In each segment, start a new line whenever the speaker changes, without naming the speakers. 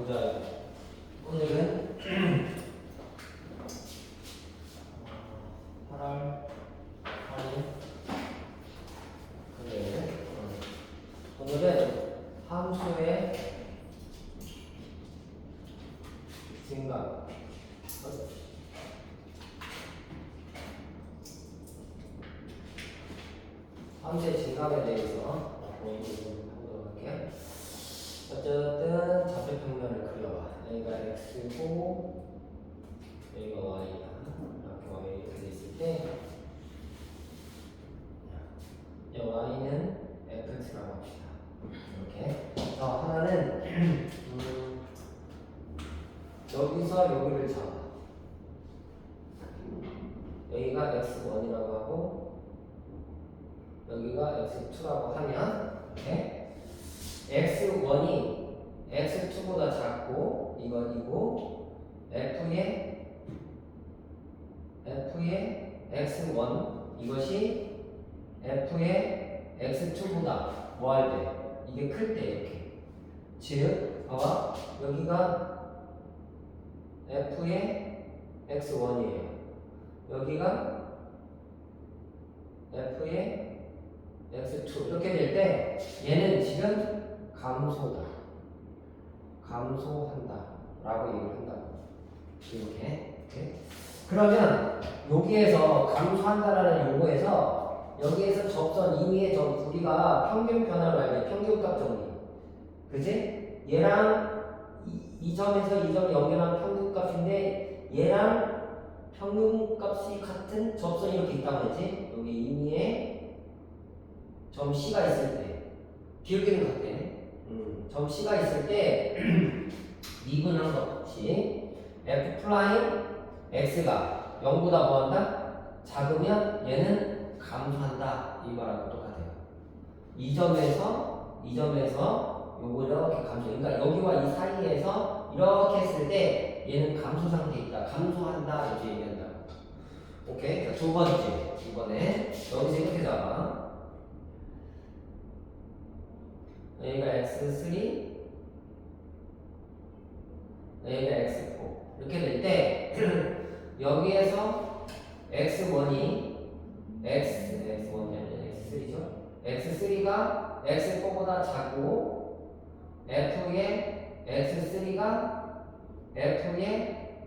보자. 오늘은 8월 8일 금요일. 오늘은 함수의 증가, 함수의 증가에 대해서 보도록 할게요. 어쨌든 좌표 평면을 그려봐. 여기가 x고 여기가 y야. 이렇게 y 이렇게 돼 있을 때 y는 fx라고 합시다. 이렇게. 하나는 여기서 여기를 잡아. 여기가 x1이라고 하고 여기가 x2라고 하면 이렇게 x1이 x2보다 작고 이거 f의 x1 이것이 f의 x2보다 뭐 할 때? 이게 클 때 이렇게. 즉 봐봐 여기가 f의 x1이에요. 여기가 f의 x2 이렇게 될 때 얘는 지금 감소한다 라고 얘기를 한다고. 이렇게. 그러면 여기에서 감소한다라는 요거에서 여기에서 접선 임의의 우리가 평균 변화로 알죠. 평균값 정리. 그지? 얘랑 이 점에서 이 점이 연결한 평균값인데 얘랑 평균값이 같은 접선이 이렇게 있다고 했지? 여기 임의의 점 C가 있을 때 기울기는 같대. 점 C가 있을 때 미분한 것 같이 F 프라임 X가 0보다 뭐한다? 작으면 얘는 감소한다. 이 말하고 똑같아요. 이 점에서 요거 이렇게 감소. 그러니까 여기와 이 사이에서 이렇게 했을 때 얘는 감소 상태에 있다. 감소한다. 이렇게 얘기한다. 오케이. 자, 두 번째. 이번에 여기서 이렇게 잡아. 여기가 x3, 여기가 x4 이렇게 될 때 여기에서 x1이 x1이 아니라 x3죠. x3가 x4보다 작고 f의 x3가 f의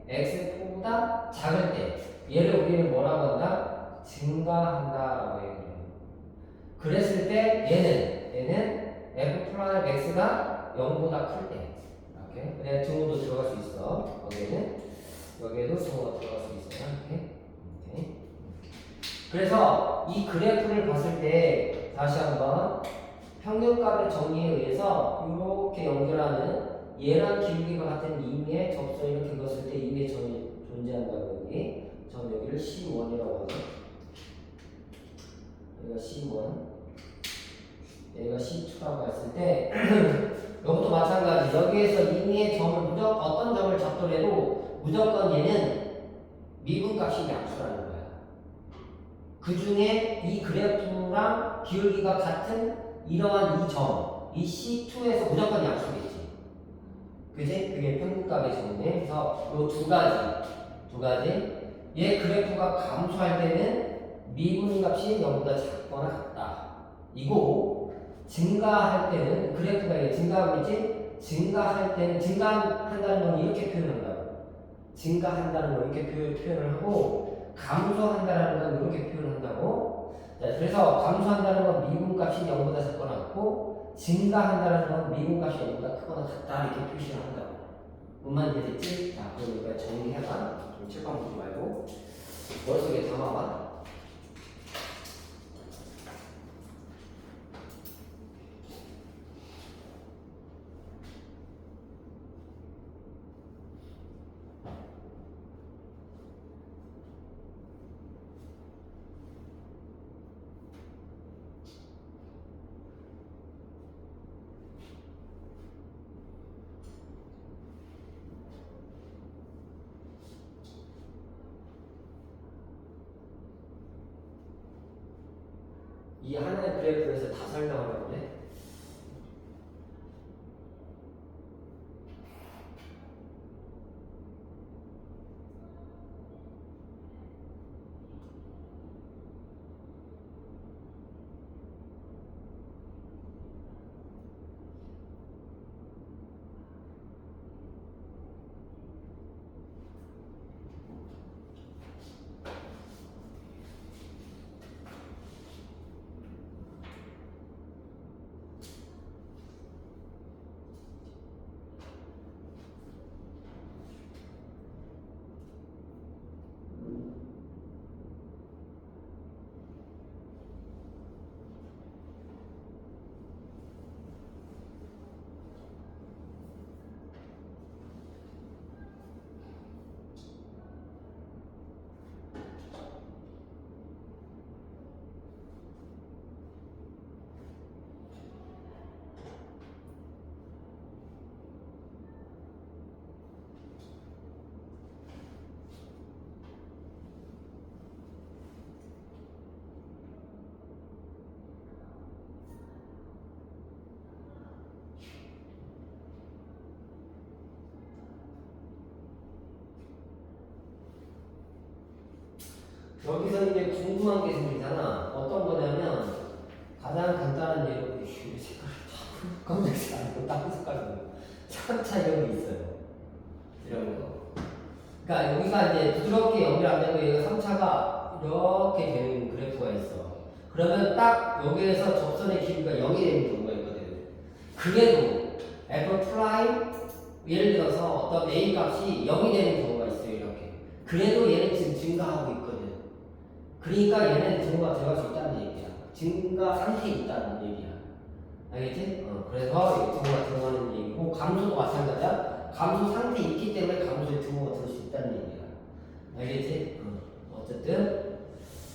x4보다 작을 때 얘를 우리는 뭐라고 한다? 증가한다라고 얘기해요. 그랬을 때 얘는 f 프라임 x가 0보다 클 때 이렇게. 그냥 등호도 들어갈 수 있어. 여기에도 등호가 들어갈 수 있어요. 이렇게. 그래서 이 그래프를 봤을 때 다시 한번 평균값의 정리에 의해서 이렇게 연결하는 얘랑 기울기가 같은 임의의 접선이 이렇게 그었을 때 임의의 점이 존재한다고. 여기를 C1이라고 하죠. 여기가 C1, 여기가 C2라고 했을 때 이것도 마찬가지. 여기에서 임의의 점을 어떤 점을 잡더라도 무조건 얘는 미분값이 약수라는 거야. 그 중에 이 그래프랑 기울기가 같은 이러한 이 점, 이 C2에서 무조건 약수겠지. 그지? 그게 평균값의 점이네. 그래서 이 두 가지. 얘 그래프가 감소할 때는 미분값이 0보다 작거나 같다. 이거 증가할 때는 그래프가 이게 증가하고 있지? 증가할 때는 증가한다는 건 이렇게 표현한다고. 증가한다는 건 이렇게 표현을 하고 감소한다는 건 이렇게 표현한다고. 자, 그래서 감소한다는 건 미분값이 0보다 작거나 같고 증가한다는 건 미분값이 0보다 크거나 같다 이렇게 표시를 한다고. 문만 이해됐지? 자, 그럼 우리가 정리해봐. 좀 칠판 보지 말고 머릿속에 담아봐. 이 하나의 그래프에서 다 설명을 하는데 여기서 이제 궁금한 게 생기잖아. 어떤 거냐면 가장 간단한 예로 이 색깔이 검정색 아니고 다른 색깔이고 차차 이런 게 있어요. 이런 거. 그러니까 여기가 이제 부드럽게 연결 안 되고 얘가 3차가 이렇게 되는 그래프가 있어. 그러면 딱 여기에서 접선의 길이가 0이 되는 경우가 있거든. 그래도 f 프라임 예를 들어서 어떤 a 값이 0이 되는 경우가 있어요. 이렇게. 그래도 얘는 지금 증가하고 있거든. 그러니까 얘는 증가가 들어갈 수 있다는 얘기야. 증가 상태에 있다는 얘기야. 알겠지? 그래서 증가가 들어가는 얘기고 감소도 마찬가지야. 감소 상태에 있기 때문에 감소에 증가가 들어올 수 있다는 얘기야. 알겠지? 어쨌든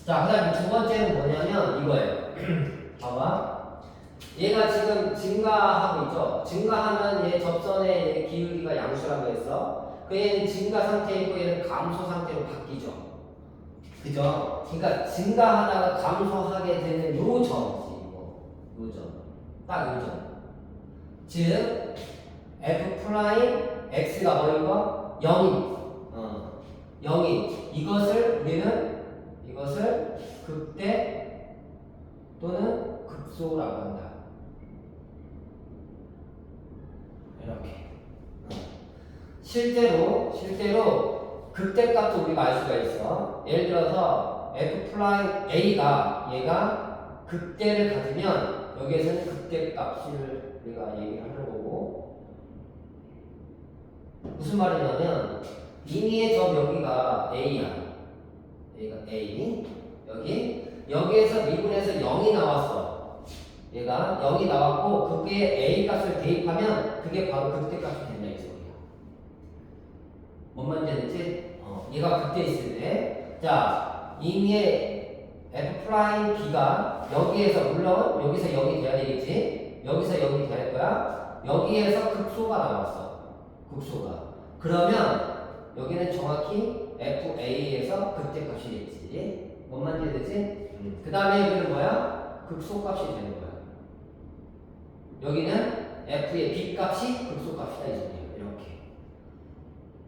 자, 그 다음에 두 번째는 뭐냐면 이거예요. 봐봐. 얘가 지금 증가하고 있죠? 증가하면 얘 접선의 얘 기울기가 양수라고 했어. 그 얘는 증가 상태에 있고 얘는 감소 상태로 바뀌죠. 그죠? 그러니까 증가하다가 감소하게 되는 요 점이지, 이거. 요 점. 딱 요 점. 즉, f 프라임 x가 뭐인 거? 0인. 0인. 이것을 극대 또는 극소라고 한다. 이렇게. 실제로 극대값도 우리가 알 수가 있어. 예를 들어서 f 프라임 a가 얘가 극대를 가지면 여기에서는 극대값을 우리가 얘기를 하는 거고 무슨 말이냐면 임의의 점 여기가 a야. 얘가 a 여기에서 미분해서 0이 나왔어. 얘가 0이 나왔고 거기에 a 값을 대입하면 그게 바로 극대값이 된다 이 소리야. 뭔 말인지 알겠지? 얘가 극대 있을 때, 자, 임의의 f 프라임 b가 여기에서 물론 여기서 0이 돼야 되겠지? 여기서 0이 될 거야. 여기에서 극소가 나왔어. 극소가. 그러면 여기는 정확히 FA에서 극대값이 되겠지. 뭔 말인지 되지? 그 다음에 여기는 뭐야? 극소값이 되는 거야. 여기는 F의 B값이 극소값이다 이 소리야. 이렇게.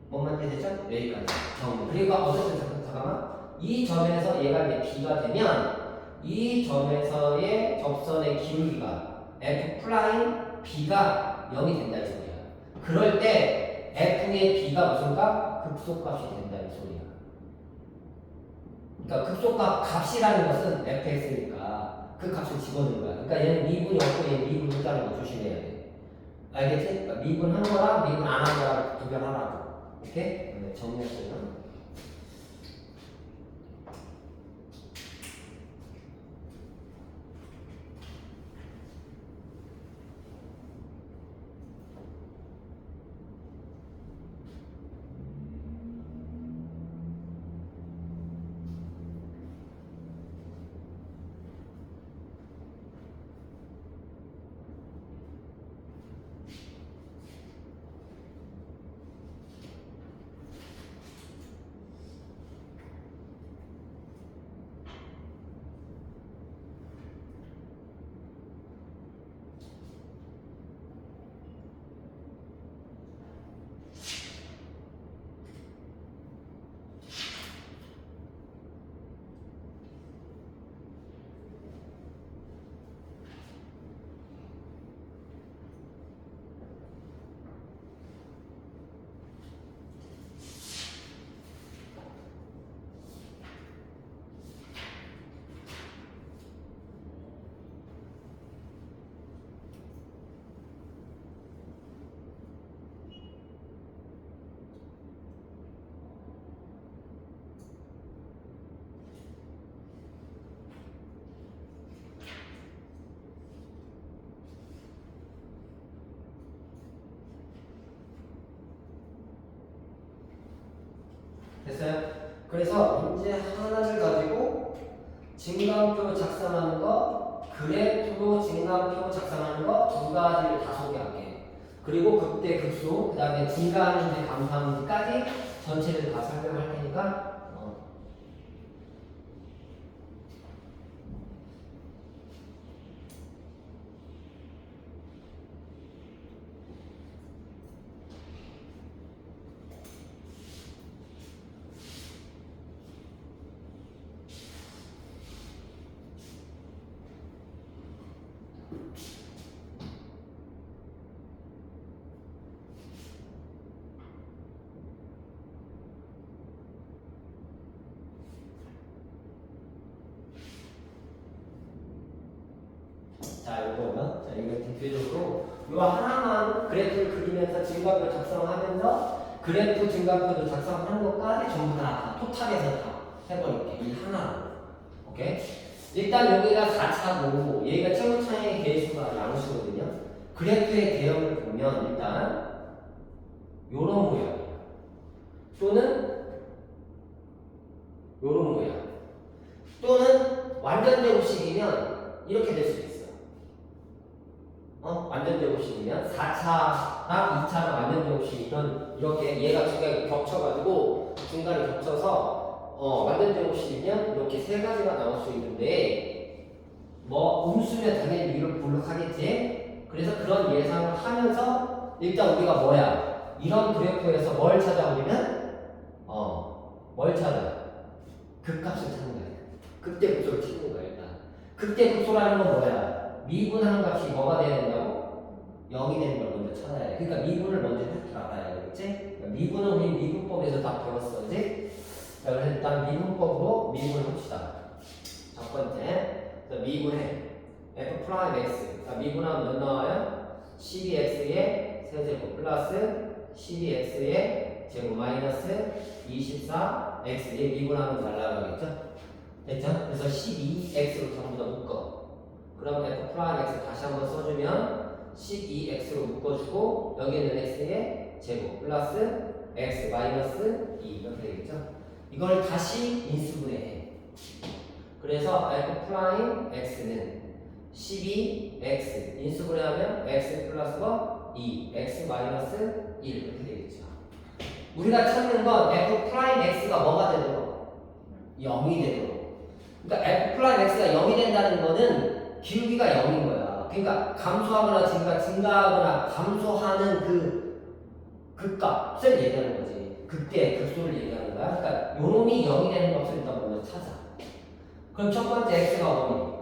뭔 말인지 되죠? 여기까지. 그리고 어쨌든 잠깐만. 이 점에서 얘가 이제 B가 되면 이 점에서의 접선의 기울기가 F 프라임 B가 0이 된다 이 소리야. 그럴 때 F의 B가 무슨 값? 극소값이 된다 이 소리야. 그러니까 극소값 값이라는 것은 fx니까 그 값을 집어넣는 거야. 그러니까 얘는 미분이 없고 얘는 미분이 있다는 거 조심해야 돼. 알겠지? 그러니까 미분한 거랑 미분 안 한 거랑 구별하라고. 오케이? 네, 정리했어요. 됐어요? 그래서 이제 하나를 가지고 진감표 작성하는 거, 그래프로 진감표 작성하는 거 두 가지를 다 소개할게. 그리고 극대, 극소, 그 다음에 증가하는지 감소하는지까지 전체를 다 설명할 테니까 자, 이거 대표적으로 요 하나만 그래프를 그리면서 증가표 작성하면서 그래프 증가표도 작성하는 것까지 전부 다 토탈에서 다 해버릴게. 이 하나로. 오케이? 일단 여기가 4차고 얘가 최고차의 개수가 양수거든요. 그래프의 대형을 보면 일단 요런 모양이야. 또는 요런 모양. 또는 완전 제곱식이면 이렇게 될 수도 있어. 완전 제곱식이면 4차랑 2차랑 완전 제곱식이면 이렇게 얘가 두 개가 겹쳐가지고 중간에 겹쳐서 완전 제곱식이면 이렇게 세 가지가 나올 수 있는데 뭐 음수면 당연히 이걸 볼록하겠지. 그래서 그런 예상을 하면서 일단 우리가 뭐야? 이런 그래프에서 뭘 찾아오냐면 뭘 찾아? 극값을 찾는 거야. 극대 극소를 찾는 거야 일단. 극대 극소라는 건 뭐야? 미분하는 값이 뭐가 돼야 된다고? 0이 되는 걸 먼저 찾아야 돼. 그러니까 미분을 먼저 할 줄 알아야 되겠지? 그러니까 미분은 우리 미분법에서 다 배웠어, 그지? 자, 그래서 일단 미분법으로 미분합시다. 첫 번째, 자, 미분해. f 프라임 x. 자, 미분하면 몇 나와요? 12x의 세제곱 플러스 12x의 제곱 마이너스 24x. 얘 미분하면 잘 나가겠죠? 됐죠? 그래서 12x로 전부 다 묶어. 그럼 f 프라임 x 다시 한번 써주면 12x로 묶어주고 여기는 x의 제곱 플러스 x 마이너스 2 이렇게 되겠죠? 이걸 다시 인수분해해. 그래서 f 프라임 x는 12x 인수분해하면 x 플러스 2 x 마이너스 1 이렇게 되겠죠? 우리가 찾는 건 f 프라임 x가 뭐가 되도록 0이 되도록. 그러니까 f 프라임 x가 0이 된다는 거는 기울기가 0인 거야. 그러니까 감소하거나 증가하거나 감소하는 그 값을 얘기하는 거지. 극대, 극소를 얘기하는 거야. 그러니까 요놈이 0이 되는 값을 일단 먼저 찾아. 그럼 첫 번째 x가 뭐니?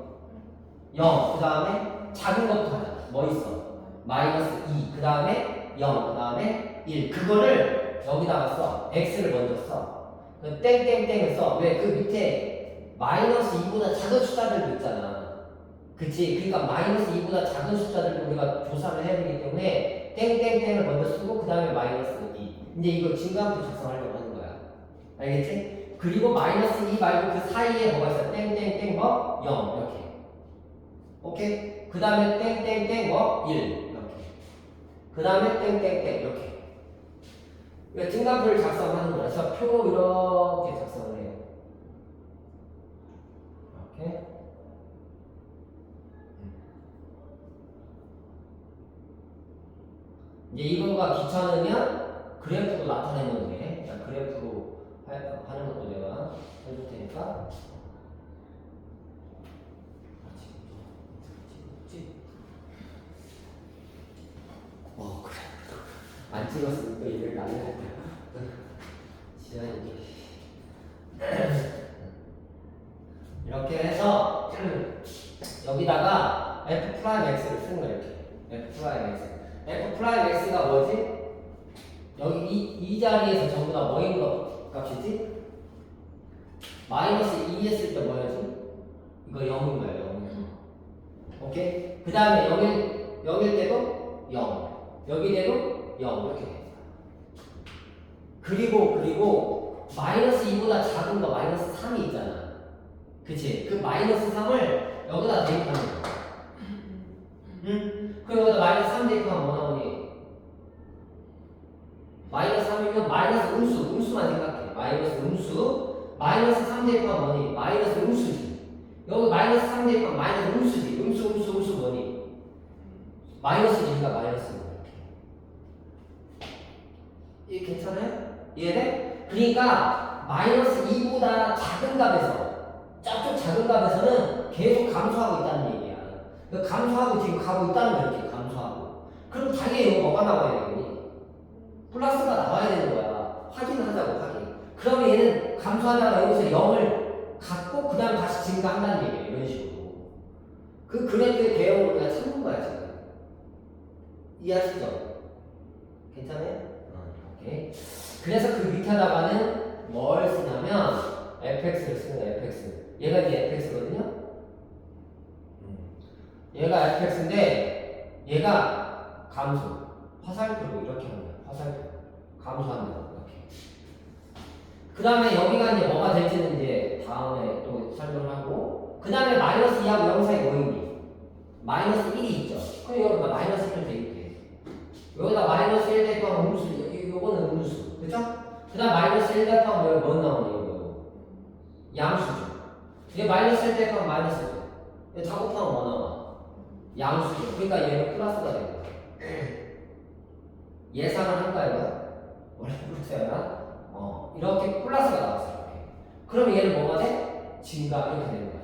0. 그 다음에 작은 것부터 하자. 뭐 있어? 마이너스 2. 그 다음에 0. 그 다음에 1. 그거를 여기다가 써. x를 먼저 써. 그 땡땡땡을 써. 왜? 그 밑에 마이너스 2보다 작은 숫자들도 있잖아. 그치? 그러니까 마이너스 2보다 작은 숫자들도 우리가 조사를 해야 되기 때문에 땡땡땡을 먼저 쓰고 그 다음에 마이너스 2. 이제 이거 증가함수 작성하려고 하는 거야. 알겠지? 그리고 마이너스 2 말고 그 사이에 뭐가 있어? 땡땡땡 뭐? 0 이렇게. 오케이? 그 다음에 땡땡땡 뭐? 1 이렇게. 그 다음에 땡땡땡 이렇게. 그러니까 증가함수를 작성하는 거야. 그래서 표 이렇게 작성을 해요. 이렇게. 이제 이거가 귀찮으면 그래프로 나타내면 돼. 그래프로 하는 것도 내가 해줄 테니까. 그래. 안 찍었으면 또 일을 나눠야 돼. 지난이 이렇게 해서 여기다가 f 프라임 x를 쓰는 거야 이렇게. f 프라임 x. f 프라임 x가 뭐지? 여기 이 자리에서 전부 다 뭐인 거 값이지? 마이너스 2 했을 때 뭐였지? 이거 0인 거예요. 0. 오케이? 그 다음에 0일 때도 0. 여기 때도 0 이렇게 돼. 그리고 마이너스 2보다 작은 거 마이너스 3이 있잖아. 그치? 그 마이너스 3을 여기다 대입하는 거야. 응? 그럼 여기다 마이너스 3 대입하면 뭐 나오니? 마이너스 3이면 마이너스 음수만 생각해. 마이너스 음수. 마이너스 3 대입하면 뭐니? 마이너스 음수지. 여기 마이너스 3 대입하면 마이너스 음수지. 음수 뭐니? 마이너스니까 마이너스. 이게 괜찮아요? 이해돼? 그러니까 마이너스 2보다 작은 값에서 쫙 작은 값에서는 계속 감소하고 있다는 얘기야. 감소하고 지금 가고 있다는 거야. 이렇게 감소하고. 그럼 당연히 이거 뭐가 나와야 되니? 플러스가 나와야 되는 거야. 확인하자고 확인. 그러면 얘는 감소하다가 여기서 0을 갖고 그 다음 다시 증가한다는 얘기야. 이런 식으로. 그 그래프의 대형을 우리가 찾는 거야 지금. 이해하시죠? 괜찮아요? 오케이. 그래서 그 밑에다가는 뭘 쓰냐면 fx를 쓰는 거야. fx. 얘가 이제 fx거든요. 얘가 fx인데 얘가 감소. 화살표로 이렇게 하는 거야. 화살표. 감소하는 거 이렇게. 그 다음에 여기가 이제 뭐가 될지는 이제 다음에 또 설명을 하고, 그 다음에 마이너스 2하고 0 사이 뭐있니? 마이너스 1이 있죠. 그럼 여기다 마이너스 1을 대입해. 여기다 마이너스 1 대입하면 음수, 요거는 음수. 그죠? 그 다음 마이너스 1 대입하면 뭐 나오니? 이거 양수죠. 얘 마이너스 1 대입하면 마이너스죠. 얘 작업하면 뭐 나와? 양수죠. 그러니까 얘는 플러스가 되는 거야. 예상을 한 거야, 이거? 원래 플러스야. 이렇게 플러스가 나왔어, 이렇게. 그럼 얘는 뭐가 돼? 증가, 이렇게 되는 거야.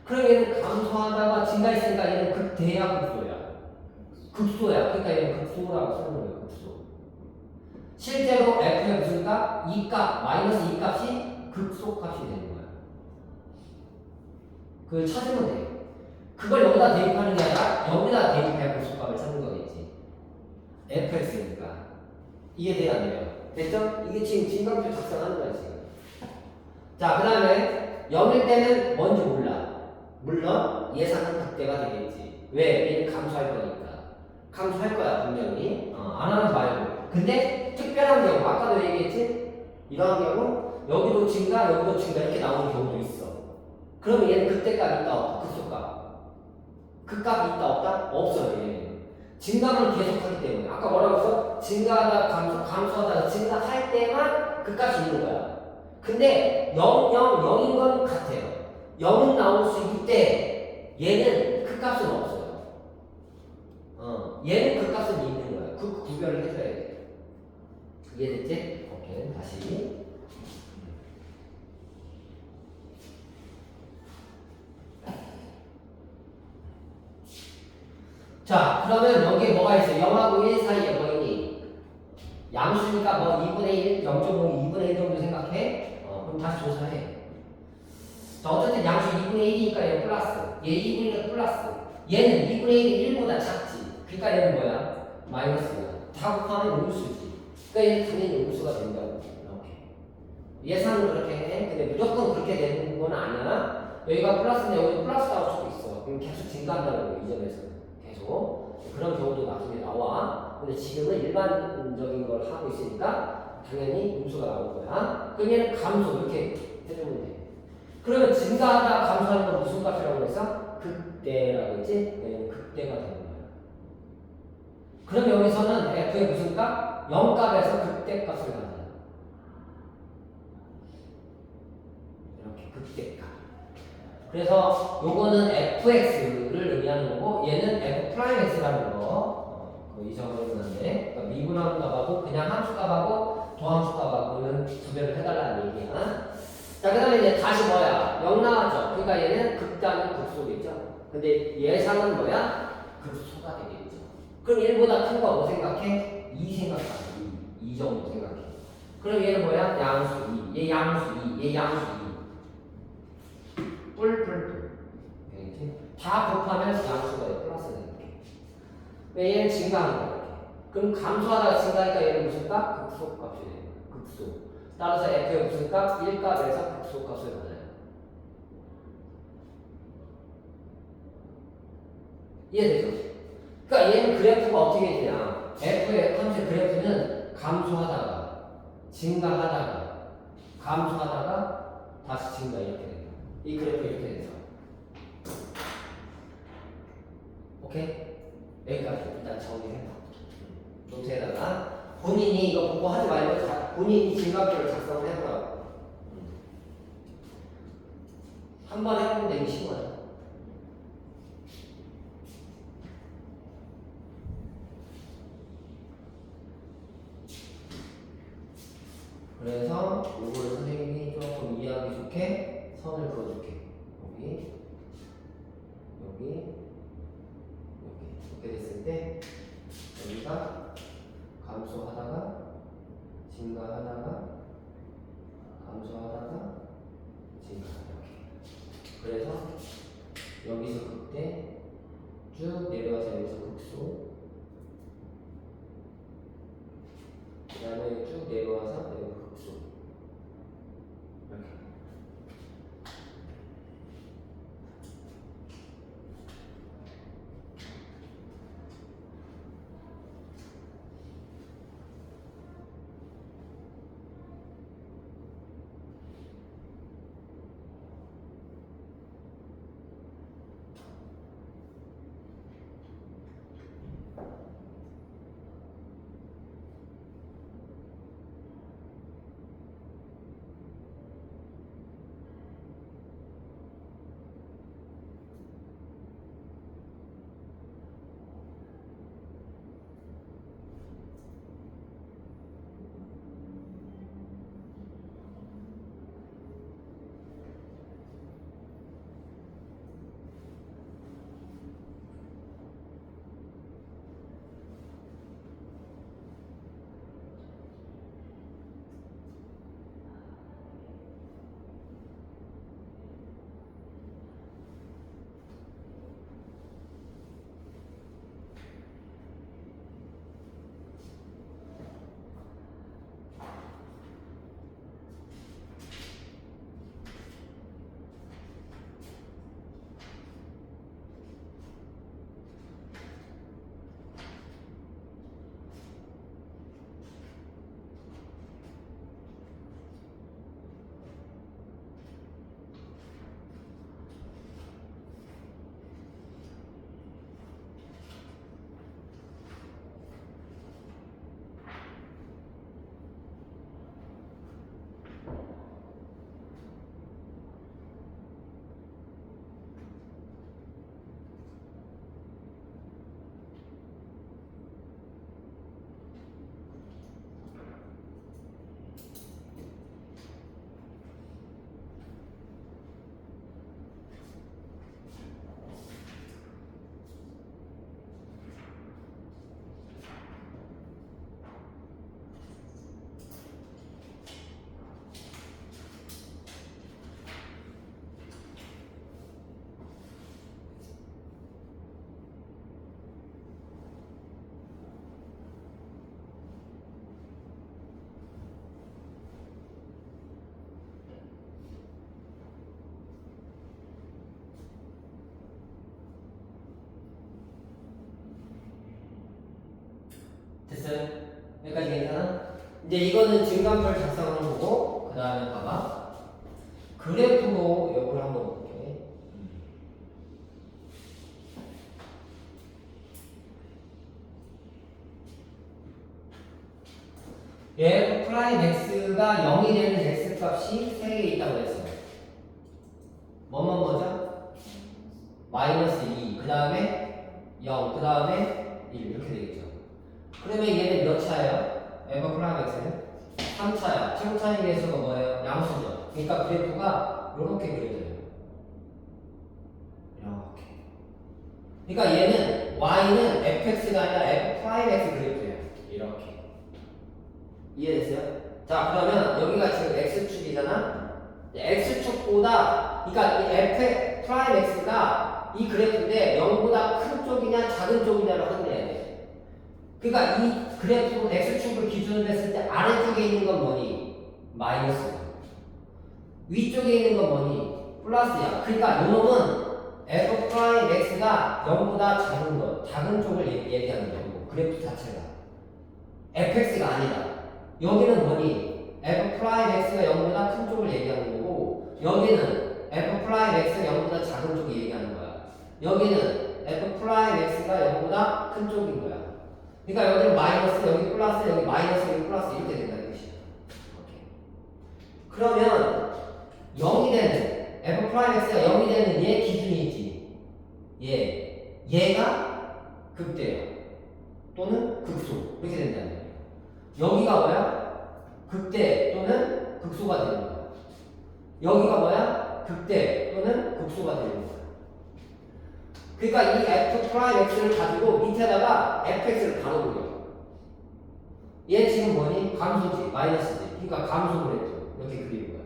그럼 얘는 감소하다가 증가했으니까 얘는 극대야, 극소야? 극소야. 그러니까 얘는 극소라고 쓰는 거예요, 극소. 실제로 f의 무슨 값? 2값, 마이너스 2값이 극소값이 되는 거야. 그걸 찾으면 돼. 그걸 여기다 대입하는 게 아니라 여기다 대입해야 극소값을 찾는 거겠지. fx니까. 이해돼요, 안 돼요? 됐죠? 이게 지금 진강표 작성하는 거야, 지금. 자, 그 다음에 0일 때는 뭔지 몰라. 물론 예상은 극대가 되겠지. 왜? 얘는 감소할 거니까. 감소할 거야, 분명히. 안 하면 말고. 근데 특별한 경우, 아까도 얘기했지? 이러한 경우, 여기도 증가, 여기도 증가 이렇게 나오는 경우도 있어. 그러면 얘는 극대값 있다, 없다? 극소값. 극값이 있다, 없다? 없어요, 얘는. 증가만 계속하기 때문에. 아까 뭐라고 했어? 증가하다, 감소하다, 증가할 때만 극값이 있는 거야. 근데 0, 0, 0인 건 같아요. 0은 나올 수 있기 때문에 얘는 극값은 없어요. 얘는 극값은 있는 거야. 그 구별을 해줘야 돼. 이해됐지? 오케이, 다시. 자, 그러면 여기에 뭐가 있어요? 0하고 1 사이에 뭐 있니? 양수니까 뭐 2분의 1, 0.5, 2분의 1 정도 생각해? 그럼 다시 조사해. 자, 어쨌든 양수 2분의 1이니까 얘 플러스. 얘 2분의 1 플러스. 얘는 2분의 1이 1보다 작지. 그러니까 얘는 뭐야? 마이너스야. 다 곱하면 음수지. 그러니까 얘는 당연히 음수가 된다고. 이렇게. 예상은 그렇게 해. 근데 무조건 그렇게 되는 건 아니야. 여기가 플러스인데 여기도 플러스 나올 수도 있어. 그럼 계속 증가한다는 거예요, 이 점에서. 그런 경우도 나중에 나와. 근데 지금은 일반적인 걸 하고 있으니까 당연히 음수가 나올 거야. 그럼 얘는 감소 이렇게 해주면 돼. 그러면 증가하다 감소하는 건 무슨 값이라고 그랬어? 극대라고 했지? 얘는 극대가 되는 거야. 그럼 여기서는 f의 무슨 값? 0값에서 극대 값을 가져. 이렇게 극대 값. 그래서 요거는 fx를 의미하는 거고 얘는 f'x라는 거. 이 적어놓은 건데 그러니까 미분하는 값하고 그냥 함수 값하고 도함수 값하고는 구별을 해달라는 얘기야. 자, 그 다음에 이제 다시 뭐야? 0 나왔죠. 그러니까 얘는 극단은 극소겠죠. 근데 예상은 뭐야? 극소가 되겠죠. 그럼 1보다 큰 거 뭐 생각해? 2 생각하자. 2 정도 생각해. 그럼 얘는 뭐야? 양수 2. 얘 양수 2. 얘 양수 2. 뿔뿔뿔. 다 곱하면 양수가 돼. 플러스가 이렇게. 왜 얘는 증가하는 거야. 그럼 감소하다가 증가하니까 얘는 무슨 값? 극소 값이 돼요. 극소. 따라서 f의 무슨 값? 1값에서 극소 값을 받아요. 이해되죠? 그러니까 얘는 그래프가 어떻게 되냐? f의 컨셉 그래프는 감소하다가 증가하다가 감소하다가 다시 증가 이렇게 된다. 이 그래프 이렇게 된다. 오케이? 여기까지 일단 정리해봐. 노트에다가 본인이 이거 보고 하지 말고 본인이 진각표를 작성을 해보라고. 한번 해보면 되기 쉬워요. 그래서 요거를 선생님이 조금 이해하기 좋게 선을 그어줄게. 여기 이렇게 됐을 때 여기가 감소하다가 증가하다가 감소하다가 증가 이렇게. 그래서 여기서 극대 쭉 내려와서 여기서 극소 그 다음에 쭉 내려와서 여기 극소 이렇게. 됐어요? 여기까지 괜찮아? 이제 이거는 증감표를 작성하는 거고, 그 다음에 봐봐. 그래프로 이걸 한번 볼게. 얘 프라임 x가 0이 되는 x 값이 3개 있다고 했어요. 뭐죠? 마이너스 2, 그 다음에 0, 그 다음에 1 이렇게 되겠죠. 그러면 얘는 몇 차예요? f 프라임 x는? 3차야. 최고차의 계수가 뭐예요? 양수죠. 그러니까 그래프가 이렇게 그려져요. 이렇게. 그러니까 얘는 y는 fx가 아니라 f 프라임 x 그래프예요. 이렇게. 이해됐어요? 자, 그러면 여기가 지금 x축이잖아? x축보다, 그러니까 이 f 프라임 x가 이 그래프인데 0보다 큰 쪽이냐 작은 쪽이냐를 확인해야 돼. 그러니까 이 그래프 x축을 기준으로 했을 때 아래쪽에 있는 건 뭐니? 마이너스. 위쪽에 있는 건 뭐니? 플러스야. 그러니까 요놈은 f 프라임 x가 0보다 작은 것, 작은 쪽을 얘기하는 거고 그래프 자체가 fx가 아니다. 여기는 뭐니? f 프라임 x가 0보다 큰 쪽을 얘기하는 거고 여기는 f 프라임 x가 0보다 작은 쪽을 얘기하는 거야. 여기는 f 프라임 x가 0보다 큰 쪽인 거야. 그러니까 여기는 마이너스, 여기 플러스, 여기 마이너스, 여기 플러스 이렇게 된다는 뜻이야. 오케이. 그러면 0이 되는 f 프라임 x가 0이 되는 얘 기준이 있지. 얘가 극대요. 또는 극소 이렇게 된다는 거예요. 여기가 뭐야? 극대 또는 극소가 되는 거야. 여기가 뭐야? 극대 또는 극소가 되는 거야. 그러니까 이 f 프라임 x를 가지고 밑에다가 fx를 바로 그려. 얘 지금 뭐니? 감소지, 마이너스지. 그러니까 감소 그래프 이렇게 그리는 거야.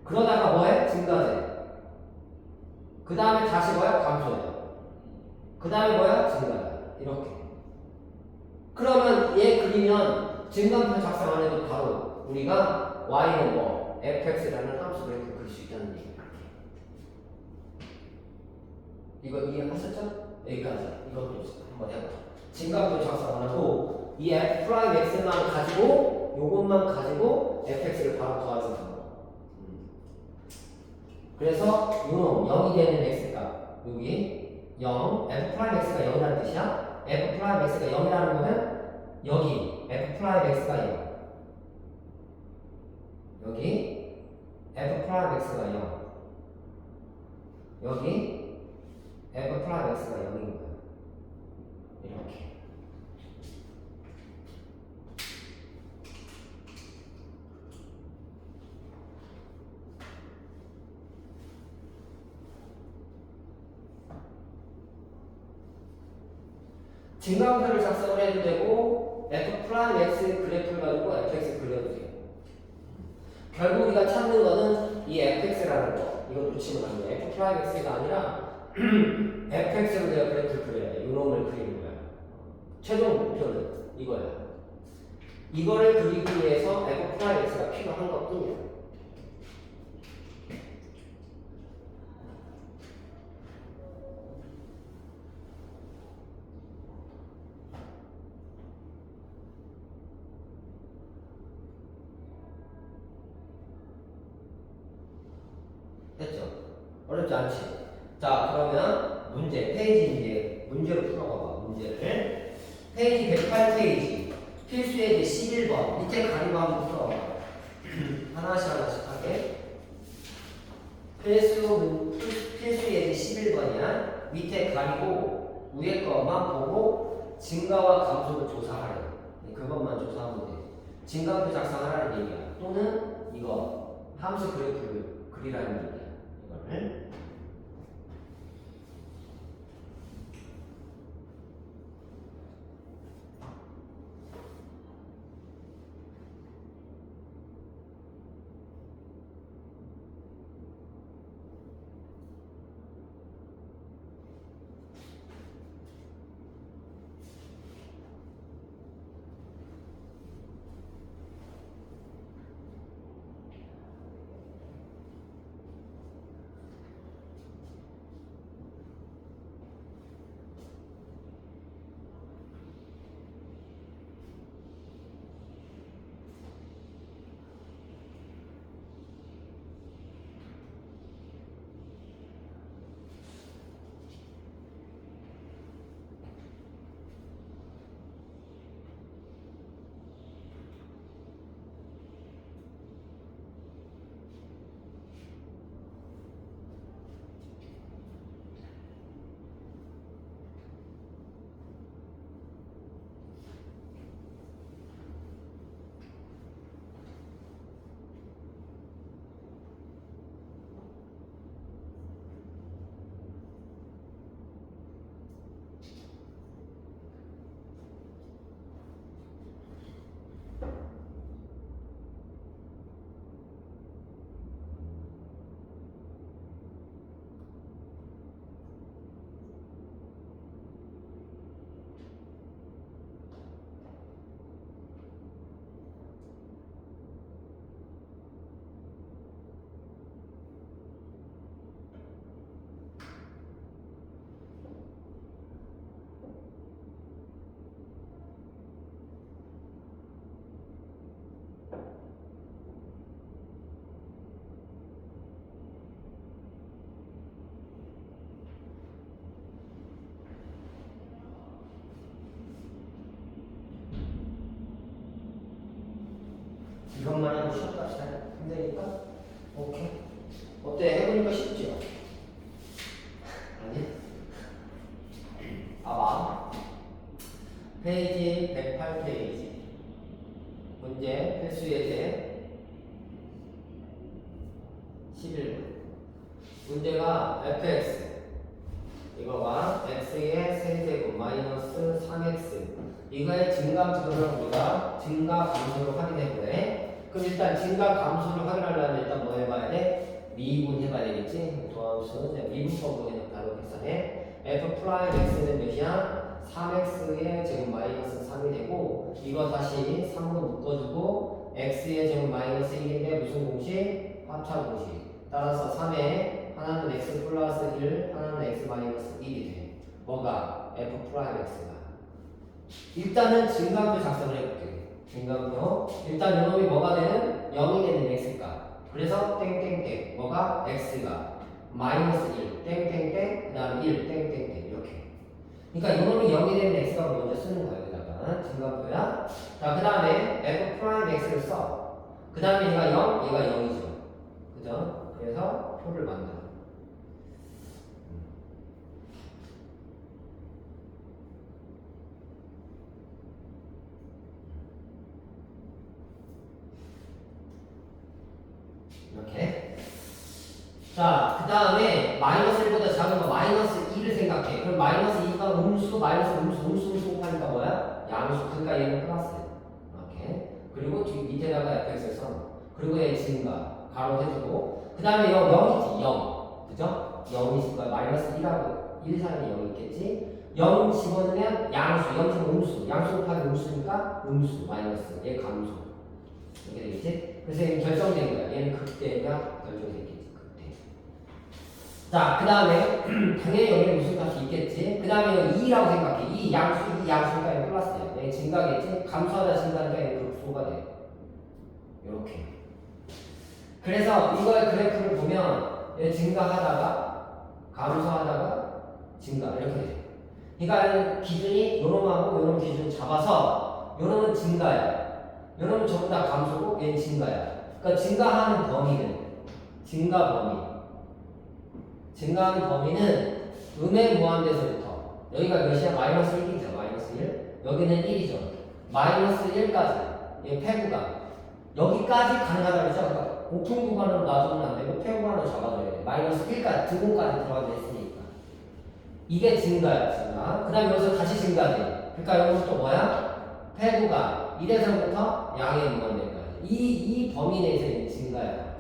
그러다가 뭐해? 증가돼. 그 다음에 다시 뭐야? 감소해. 그 다음에 뭐야? 증가돼. 이렇게. 그러면 얘 그리면 증감표 작성 안 해도 바로 우리가 y는 뭐 fx라는 함수 그래프 그릴 수 있다는 얘기야. 이거 이해하셨죠? 여기까지. 이것도 한번 해봐. 증감표 작성 안 하고 이 f 프라임 x만 가지고 요것만 가지고 fx를 바로 더하는 거. 그래서 요놈 0이 되는 x값 여기 0 f 프라임 x가 0이라는 뜻이야. f 프라임 x가 0이라는 거는 여기 f 프라임 x가 0 여기 f 프라임 x가 0 여기 f 프라임 x가 0인 거야. 이렇게. 증강표를 작성을 해도 되고 f 프라임 x 그래프를 가지고 fx 그려도 돼요. 결국 우리가 찾는 거는 이 fx라는 거. 이거 놓치면 안 돼. f 프라임 x가 아니라 fx로 내가 그래프를 그려야 돼. 요놈을 그리는 거야. 최종 목표는 이거야. 이거를 그리기 위해서 f 프라임 x가 필요한 것 뿐이야. 됐죠? 어렵지 않지? 자, 그러면 문제, 페이지 이제 문제로 풀어봐봐. 문제를. 페이지 108페이지. 필수예제 11번. 밑에 가리고 한번 풀어봐. 하나씩 하게. 필수예제 11번이야. 밑에 가리고 위에 것만 보고 증가와 감소를 조사하래. 그것만 조사하면 돼. 증가표 작성하라는 얘기야. 또는 이거 함수 그래프를 그리라는 얘기야. 이거를. 이것만 하고 쉬었다 합시다. 힘드니까? 오케이. 어때? 해보니까 쉽죠? 아니? 봐봐. 페이지 108페이지. 문제 필수예제 11번. 문제가 fx 이거가 x의 세제곱 마이너스 3x 이거의 증가 부분을 우리가 증가 감소를 확인해보래. 그럼 일단 증가 감소를 확인하려면 일단 뭐 해봐야 돼? 미분 해봐야 되겠지? 도함수 미분법으로 그냥 바로 계산해. f 프라임 x는 몇이야? 3x의 제곱 마이너스 3이 되고 이거 다시 3으로 묶어주고 x의 제곱 마이너스 1인데 무슨 공식? 합차 공식. 따라서 3에 하나는 x 플러스 1, 하나는 x 마이너스 1이 돼. 뭐가? f 프라임 x가. 일단은 증가표 작성을 해볼게. 증가표. 일단 요놈이 뭐가 되는? 0이 되는 x값. 그래서 땡땡땡. 뭐가? x가 마이너스 1, 땡땡땡, 그 다음에 1, 땡땡땡. 이렇게. 그러니까 요놈이 0이 되는 x값을 먼저 쓰는 거야. 여기다가. 증가표야. 자, 그 다음에 f 프라임 x를 써. 그 다음에 얘가 0, 얘가 0이죠. 그죠? 그래서 표를 만들어. 이렇게. 자, 그 다음에 마이너스 1보다 작은 거 마이너스 2를 생각해. 그럼 마이너스 2가 음수, 마이너스 음수 곱하니까 뭐야? 양수. 그러니까 얘는 플러스. 이렇게. 그리고 뒤 밑에다가 fx를 써. 그리고 얘 증가. 가로 해주고. 그 다음에 0이지, 0. 그죠? 0이 있을 거야. 마이너스 1하고 1 사이에 0이 있겠지? 0 집어넣으면 양수, 0 집어넣으면 음수. 양수 곱하기 음수니까 음수, 마이너스. 얘 감수. 이렇게 되겠지? 그래서 얘는 결정된 거야. 얘는 극대가 결정됐겠지, 극대. 자, 그 다음에 당연히 여기에 무슨 값이 있겠지? 그 다음에 2라고 생각해. 2 양수니까 얘는 플러스야. 얘 증가겠지? 감소하다 증가니까 얘는 극소가 돼. 요렇게. 그래서 이거의 그래프를 보면 얘 증가하다가 감소하다가 증가 이렇게 돼요. 그러니까 기준이 요놈하고 요놈 기준 잡아서 요놈은 증가야. 요놈은 전부 다 감소고 얘는 증가야. 그러니까 증가하는 범위는 증가하는 범위는 음에 무한대서부터 여기가 몇이야? 마이너스 1이죠. 마이너스 1. 여기는 1이죠. 마이너스 1까지 얘 폐구가 여기까지 가능하다 그랬죠? 그러니까 오픈 구간으로 놔두면 안 되고 폐 구간으로 잡아줘야 돼. 마이너스 1까지 등공까지 들어가게 했으니까 이게 증가야. 증가. 그 다음에 여기서 다시 증가돼. 그러니까 여기서 또 뭐야? 폐 구간 1에서부터 양의 무한대까지 이 범위 내에서 있는 증가야.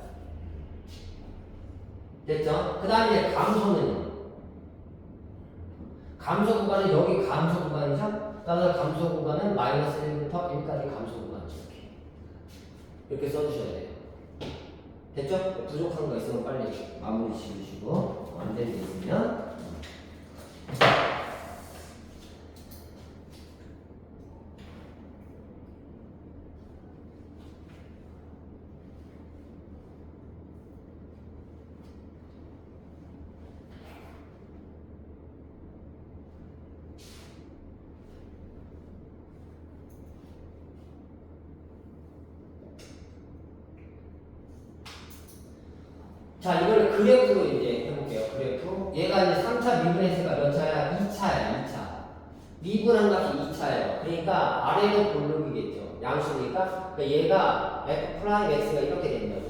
됐죠? 그 다음에 감소는 감소 구간은 여기 감소 구간이죠? 따라서 감소 구간은 마이너스 1부터 1까지 감소 구간이죠. 이렇게 써주셔야 돼요. 됐죠? 부족한 거 있으면 빨리 마무리 지으시고 안 되는 게 있으면 자, 이걸 그래프로 이제 해볼게요. 그래프. 얘가 이제 3차 미분했으니까 몇 차야? 2차야, 2차. 미분한 값이 2차예요. 그러니까 아래로 볼록이겠죠. 양수니까. 그러니까 얘가 f 프라임 x가 이렇게 된다고.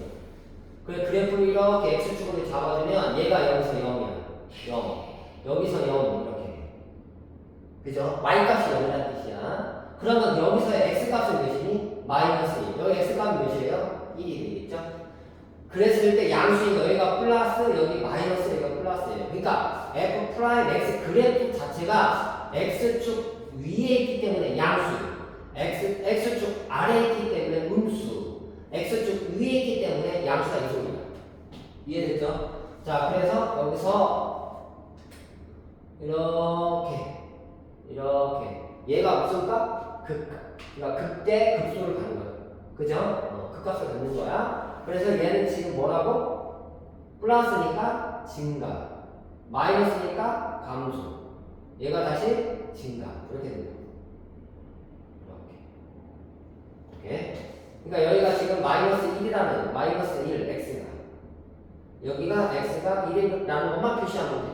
그래, 그래프를 이렇게 x축으로 잡아주면 얘가 여기서 0이야. 0. 여기서 0. 이렇게. 그죠? y값이 0이라는 뜻이야. 그러면 여기서의 x값은 몇이니? 마이너스 1. 여기 x값은 몇이에요? 1이 되겠죠? 그랬을 때 양수니까 여기가 플러스 여기 마이너스 여기가 플러스예요. 그러니까 f 프라임 x 그래프 자체가 x축 위에 있기 때문에 양수, x축 아래에 있기 때문에 음수, x축 위에 있기 때문에 양수가 이쪽입니다. 이해됐죠? 자, 그래서 여기서 이렇게 얘가 무슨 값? 극값. 그러니까 극대 극소를 갖는 거야. 그죠? 극값을 갖는 거야. 그래서 얘는 지금 뭐라고? 플러스니까 증가, 마이너스니까 감소. 얘가 다시 증가. 이렇게 됩니다. 이렇게. 오케이. 그러니까 여기가 지금 여기 마이너스 1이라는 마이너스 1 x가 여기가 x가 1이라는 것만 표시하면 돼.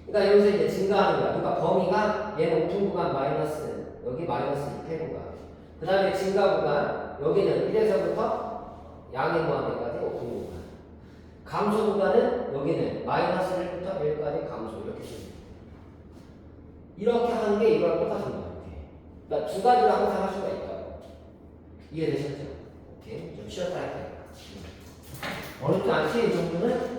그러니까 여기서 이제 증가하는 거야. 그러니까 범위가 얘 높은 구간 마이너스 여기 마이너스 2 구간. 그 다음에 증가 구간 여기는 1에서부터 양의 무한대까지 높은 구간. 감소 구간은 여기는 마이너스 1부터 1까지 감소 이렇게 씁니다. 이렇게 하는 게 이거랑 똑같은 거야. 그러니까 두 가지로 항상 할 수가 있다고. 이해되셨죠? 오케이. 좀 쉬었다 할게요. 어렵지 않지? 이 정도는?